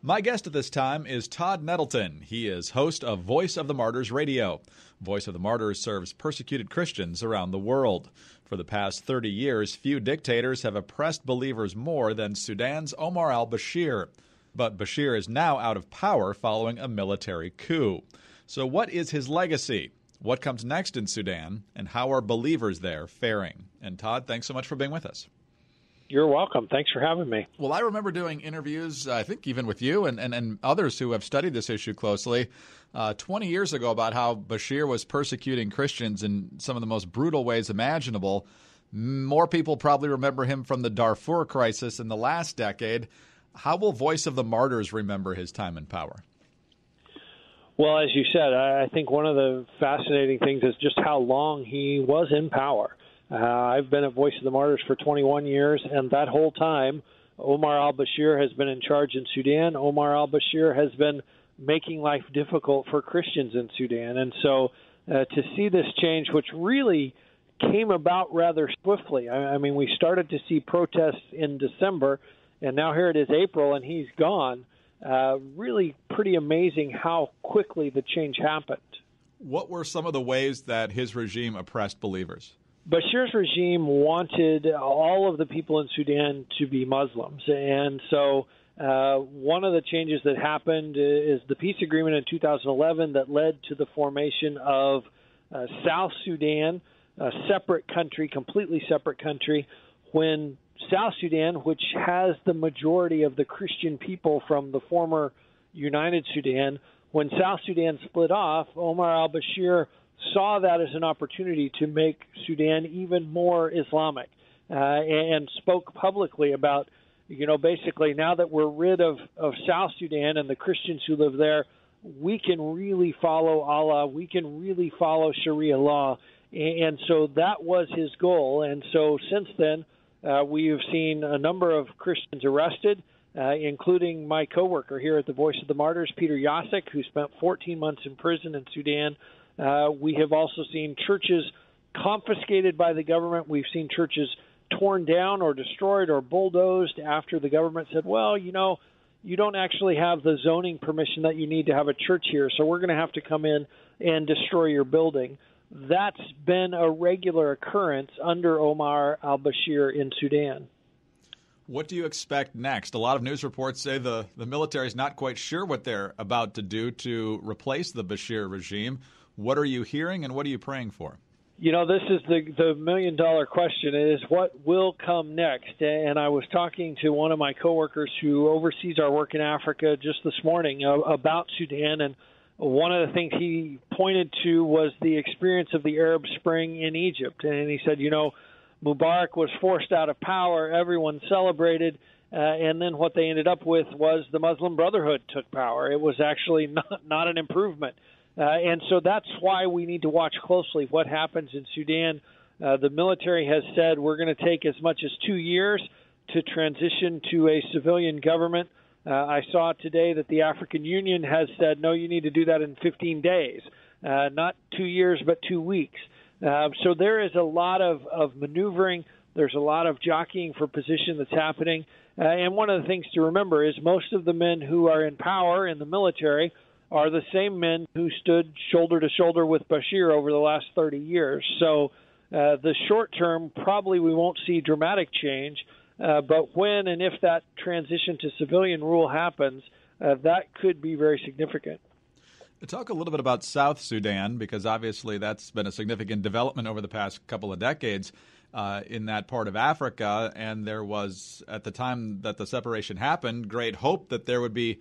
My guest at this time is Todd Nettleton. He is host of Voice of the Martyrs Radio. Voice of the Martyrs serves persecuted Christians around the world. For the past 30 years, few dictators have oppressed believers more than Sudan's Omar al-Bashir. But Bashir is now out of power following a military coup. So what is his legacy? What comes next in Sudan? And how are believers there faring? And Todd, thanks so much for being with us. You're welcome. Thanks for having me. Well, I remember doing interviews, I think even with you and others who have studied this issue closely, 20 years ago about how Bashir was persecuting Christians in some of the most brutal ways imaginable. More people probably remember him from the Darfur crisis in the last decade. How will Voice of the Martyrs remember his time in power? Well, as you said, I think one of the fascinating things is just how long he was in power. I've been at Voice of the Martyrs for 21 years, and that whole time, Omar al-Bashir has been in charge in Sudan. Omar al-Bashir has been making life difficult for Christians in Sudan. And so to see this change, which really came about rather swiftly. I mean, we started to see protests in December, and now here it is April, and he's gone. Really pretty amazing how quickly the change happened. What were some of the ways that his regime oppressed believers? Bashir's regime wanted all of the people in Sudan to be Muslims. And so one of the changes that happened is the peace agreement in 2011 that led to the formation of South Sudan, a separate country, completely separate country, when South Sudan, which has the majority of the Christian people from the former United Sudan, when South Sudan split off, Omar al-Bashir saw that as an opportunity to make Sudan even more Islamic and spoke publicly about, basically now that we're rid of South Sudan and the Christians who live there, we can really follow Allah, we can really follow Sharia law. And so that was his goal. And so since then, we have seen a number of Christians arrested, including my coworker here at the Voice of the Martyrs, Peter Yasik, who spent 14 months in prison in Sudan. We have also seen churches confiscated by the government. We've seen churches torn down or destroyed or bulldozed after the government said, well, you don't actually have the zoning permission that you need to have a church here, so we're going to have to come in and destroy your building. That's been a regular occurrence under Omar al-Bashir in Sudan. What do you expect next? A lot of news reports say the military is not quite sure what they're about to do to replace the Bashir regime. What are you hearing and what are you praying for? This is the million-dollar question is what will come next? And I was talking to one of my coworkers who oversees our work in Africa just this morning about Sudan, and one of the things he pointed to was the experience of the Arab Spring in Egypt. And he said, Mubarak was forced out of power, everyone celebrated, and then what they ended up with was the Muslim Brotherhood took power. It was actually not an improvement. And so that's why we need to watch closely what happens in Sudan. The military has said we're going to take as much as 2 years to transition to a civilian government. I saw today that the African Union has said, no, you need to do that in 15 days, not 2 years, but 2 weeks. So there is a lot of maneuvering. There's a lot of jockeying for position that's happening. And one of the things to remember is most of the men who are in power in the military are the same men who stood shoulder to shoulder with Bashir over the last 30 years. So the short term, probably we won't see dramatic change. But when and if that transition to civilian rule happens, that could be very significant. Talk a little bit about South Sudan, because obviously that's been a significant development over the past couple of decades in that part of Africa. And there was, at the time that the separation happened, great hope that there would be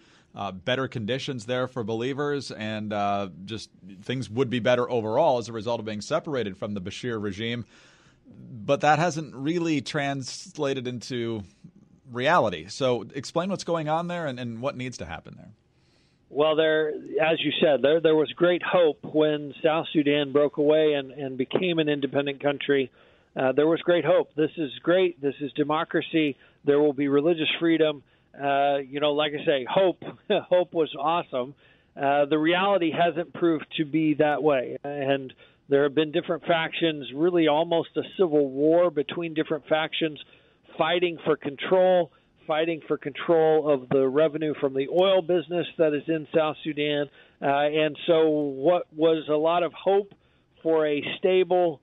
better conditions there for believers and just things would be better overall as a result of being separated from the Bashir regime. But that hasn't really translated into reality. So explain what's going on there and what needs to happen there. Well, as you said, there was great hope when South Sudan broke away and became an independent country. There was great hope. This is great. This is democracy. There will be religious freedom. Like I say, hope was awesome. The reality hasn't proved to be that way. And there have been different factions, really almost a civil war between different factions, fighting for control, fighting for control of the revenue from the oil business that is in South Sudan. And so what was a lot of hope for a stable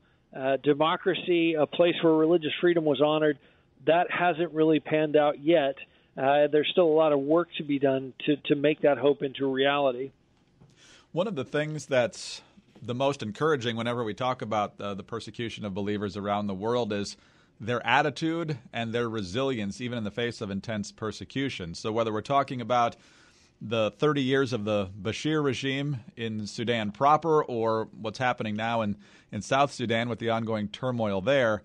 democracy, a place where religious freedom was honored, that hasn't really panned out yet. There's still a lot of work to be done to make that hope into reality. One of the things that's the most encouraging whenever we talk about the persecution of believers around the world is their attitude and their resilience, even in the face of intense persecution. So whether we're talking about the 30 years of the Bashir regime in Sudan proper or what's happening now in South Sudan with the ongoing turmoil there,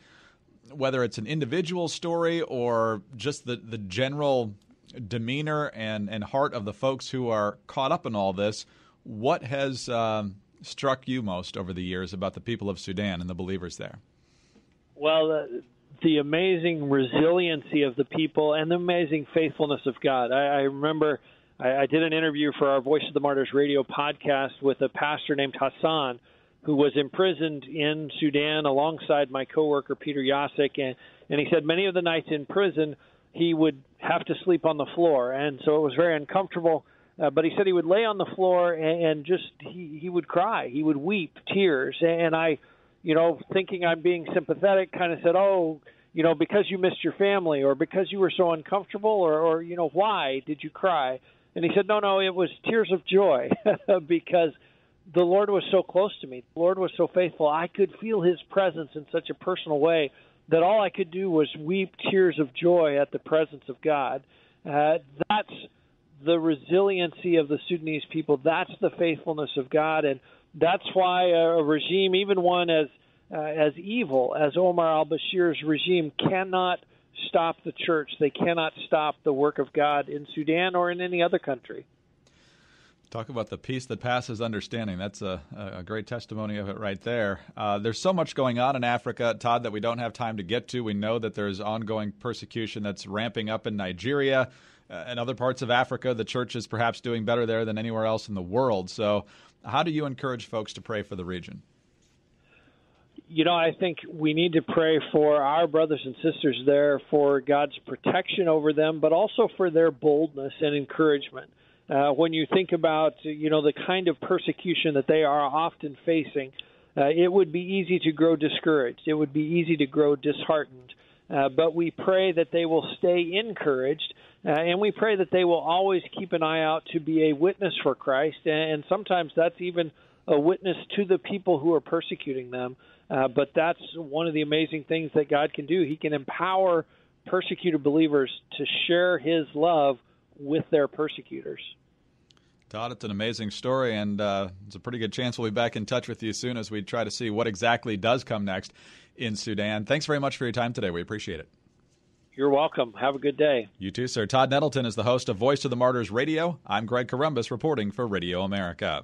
whether it's an individual story or just the general demeanor and heart of the folks who are caught up in all this, what has struck you most over the years about the people of Sudan and the believers there? Well, the amazing resiliency of the people and the amazing faithfulness of God. I remember I did an interview for our Voice of the Martyrs radio podcast with a pastor named Hassan, who was imprisoned in Sudan alongside my coworker Peter Yasik, and he said many of the nights in prison he would have to sleep on the floor, and so it was very uncomfortable. But he said he would lay on the floor and just he would cry, he would weep tears, and I, thinking I'm being sympathetic, kind of said, because you missed your family, or because you were so uncomfortable, or why did you cry? And he said, no, it was tears of joy because the Lord was so close to me. The Lord was so faithful. I could feel his presence in such a personal way that all I could do was weep tears of joy at the presence of God. That's the resiliency of the Sudanese people. That's the faithfulness of God. And that's why a regime, even one as evil as Omar al-Bashir's regime, cannot stop the church. They cannot stop the work of God in Sudan or in any other country. Talk about the peace that passes understanding. That's a great testimony of it right there. There's so much going on in Africa, Todd, that we don't have time to get to. We know that there's ongoing persecution that's ramping up in Nigeria and other parts of Africa. The church is perhaps doing better there than anywhere else in the world. So how do you encourage folks to pray for the region? I think we need to pray for our brothers and sisters there, for God's protection over them, but also for their boldness and encouragement. When you think about, the kind of persecution that they are often facing, it would be easy to grow discouraged. It would be easy to grow disheartened. But we pray that they will stay encouraged, and we pray that they will always keep an eye out to be a witness for Christ, and sometimes that's even a witness to the people who are persecuting them. But that's one of the amazing things that God can do. He can empower persecuted believers to share his love with their persecutors. Todd, it's an amazing story, and it's a pretty good chance we'll be back in touch with you soon as we try to see what exactly does come next in Sudan. Thanks very much for your time today. We appreciate it. You're welcome. Have a good day. You too, sir. Todd Nettleton is the host of Voice of the Martyrs Radio. I'm Greg Columbus reporting for Radio America.